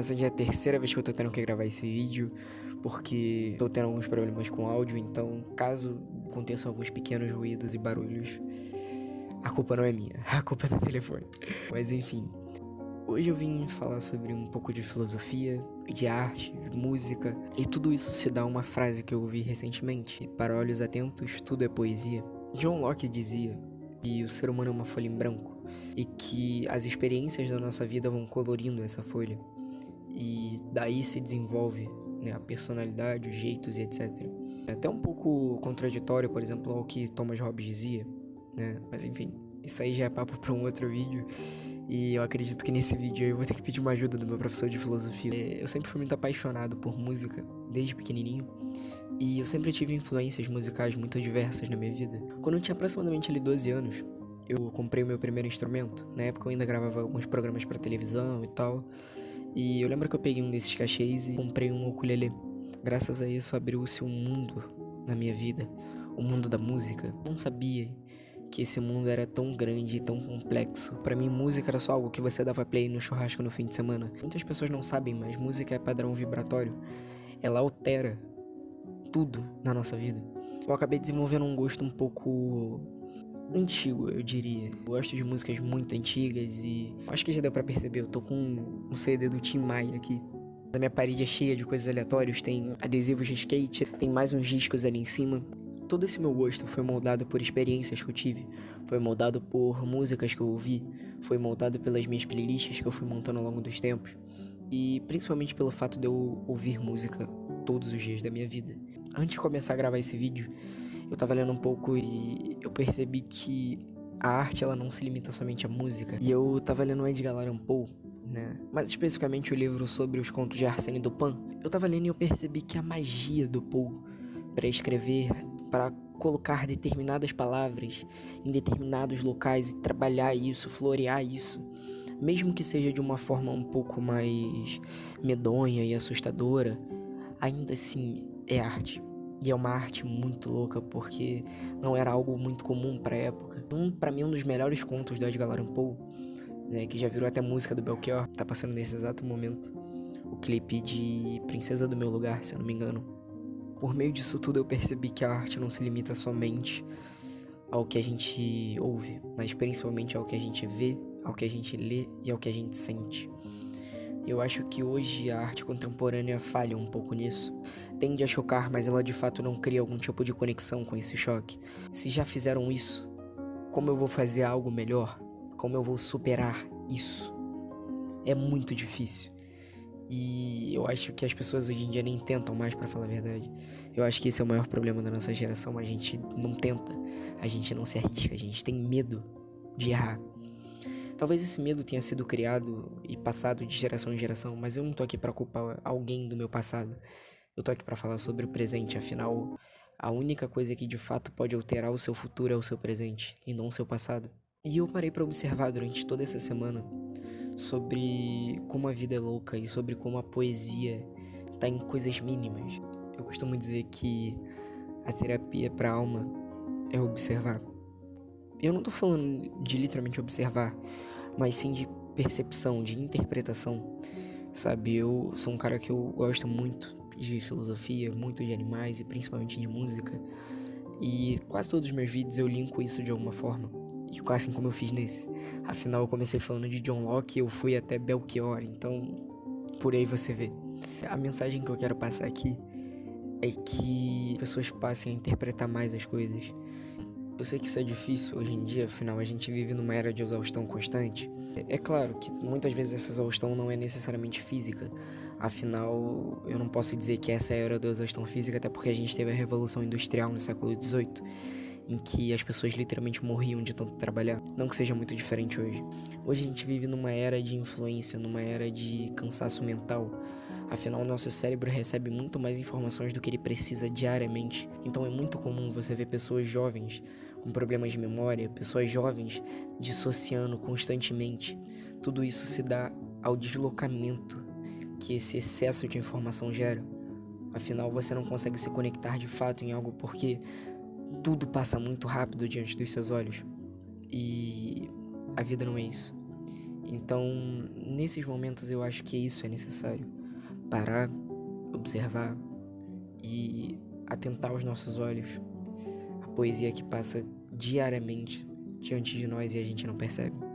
essa já é a terceira vez que eu tô tendo que gravar esse vídeo, porque tô tendo alguns problemas com áudio, então caso aconteçam alguns pequenos ruídos e barulhos, a culpa não é minha, a culpa é do telefone. Mas enfim, hoje eu vim falar sobre um pouco de filosofia, de arte, de música, e tudo isso se dá a uma frase que eu ouvi recentemente: para olhos atentos, tudo é poesia. John Locke dizia que o ser humano é uma folha em branco e que as experiências da nossa vida vão colorindo essa folha, e daí se desenvolve, né, a personalidade, os jeitos e etc. É até um pouco contraditório, por exemplo, ao que Thomas Hobbes dizia, né? Mas enfim, isso aí já é papo para um outro vídeo. E eu acredito que nesse vídeo eu vou ter que pedir uma ajuda do meu professor de filosofia. Eu sempre fui muito apaixonado por música, desde pequenininho, e eu sempre tive influências musicais muito diversas na minha vida. Quando eu tinha aproximadamente ali 12 anos, eu comprei o meu primeiro instrumento. Na época eu ainda gravava alguns programas pra televisão e tal, e eu lembro que eu peguei um desses cachês e comprei um ukulele. Graças a isso abriu-se um mundo na minha vida, o mundo da música. Eu não sabia que esse mundo era tão grande e tão complexo. Pra mim, música era só algo que você dava play no churrasco no fim de semana. Muitas pessoas não sabem, mas música é padrão vibratório. Ela altera tudo na nossa vida. Eu acabei desenvolvendo um gosto um pouco antigo, eu diria. Eu gosto de músicas muito antigas e acho que já deu pra perceber, eu tô com um CD do Tim Maia aqui. A minha parede é cheia de coisas aleatórias, tem adesivos de skate, tem mais uns discos ali em cima. Todo esse meu gosto foi moldado por experiências que eu tive, foi moldado por músicas que eu ouvi, foi moldado pelas minhas playlists que eu fui montando ao longo dos tempos, e principalmente pelo fato de eu ouvir música todos os dias da minha vida. Antes de começar a gravar esse vídeo, eu tava lendo um pouco e eu percebi que a arte ela não se limita somente à música. E eu tava lendo o Edgar Allan Poe, né? Mais especificamente o livro sobre os contos de Arsène Lupin. Eu tava lendo e eu percebi que a magia do Poe para escrever, para colocar determinadas palavras em determinados locais e trabalhar isso, florear isso, mesmo que seja de uma forma um pouco mais medonha e assustadora, ainda assim é arte. E é uma arte muito louca, porque não era algo muito comum pra época. Pra mim, um dos melhores contos do Edgar Allan Poe, né, que já virou até música do Belchior, tá passando nesse exato momento o clipe de Princesa do Meu Lugar, se eu não me engano. Por meio disso tudo eu percebi que a arte não se limita somente ao que a gente ouve, mas principalmente ao que a gente vê, ao que a gente lê e ao que a gente sente. Eu acho que hoje a arte contemporânea falha um pouco nisso. Tende a chocar, mas ela de fato não cria algum tipo de conexão com esse choque. Se já fizeram isso, como eu vou fazer algo melhor? Como eu vou superar isso? É muito difícil. E eu acho que as pessoas hoje em dia nem tentam mais, pra falar a verdade. Eu acho que esse é o maior problema da nossa geração. A gente não tenta, a gente não se arrisca, a gente tem medo de errar. Talvez esse medo tenha sido criado e passado de geração em geração, mas eu não tô aqui pra culpar alguém do meu passado. Eu tô aqui pra falar sobre o presente, afinal, a única coisa que de fato pode alterar o seu futuro é o seu presente, e não o seu passado. E eu parei pra observar durante toda essa semana sobre como a vida é louca e sobre como a poesia tá em coisas mínimas. Eu costumo dizer que a terapia pra alma é observar. Eu não tô falando de literalmente observar, mas sim de percepção, de interpretação, sabe? Eu sou um cara que eu gosto muito de filosofia, muito de animais e principalmente de música, e quase todos os meus vídeos eu linko isso de alguma forma, e quase assim como eu fiz nesse. Afinal, eu comecei falando de John Locke e eu fui até Belchior, então por aí você vê. A mensagem que eu quero passar aqui é que as pessoas passem a interpretar mais as coisas. Eu sei que isso é difícil hoje em dia, afinal a gente vive numa era de exaustão constante. É claro que muitas vezes essa exaustão não é necessariamente física. Afinal, eu não posso dizer que essa é a era da exaustão física, até porque a gente teve a Revolução Industrial no século XVIII, em que as pessoas literalmente morriam de tanto trabalhar. Não que seja muito diferente hoje. Hoje a gente vive numa era de influência, numa era de cansaço mental. Afinal, nosso cérebro recebe muito mais informações do que ele precisa diariamente. Então é muito comum você ver pessoas jovens com problemas de memória, pessoas jovens dissociando constantemente. Tudo isso se dá ao deslocamento que esse excesso de informação gera. Afinal, você não consegue se conectar de fato em algo porque tudo passa muito rápido diante dos seus olhos. E a vida não é isso. Então, nesses momentos eu acho que isso é necessário. Parar, observar e atentar os nossos olhos à poesia que passa diariamente diante de nós e a gente não percebe.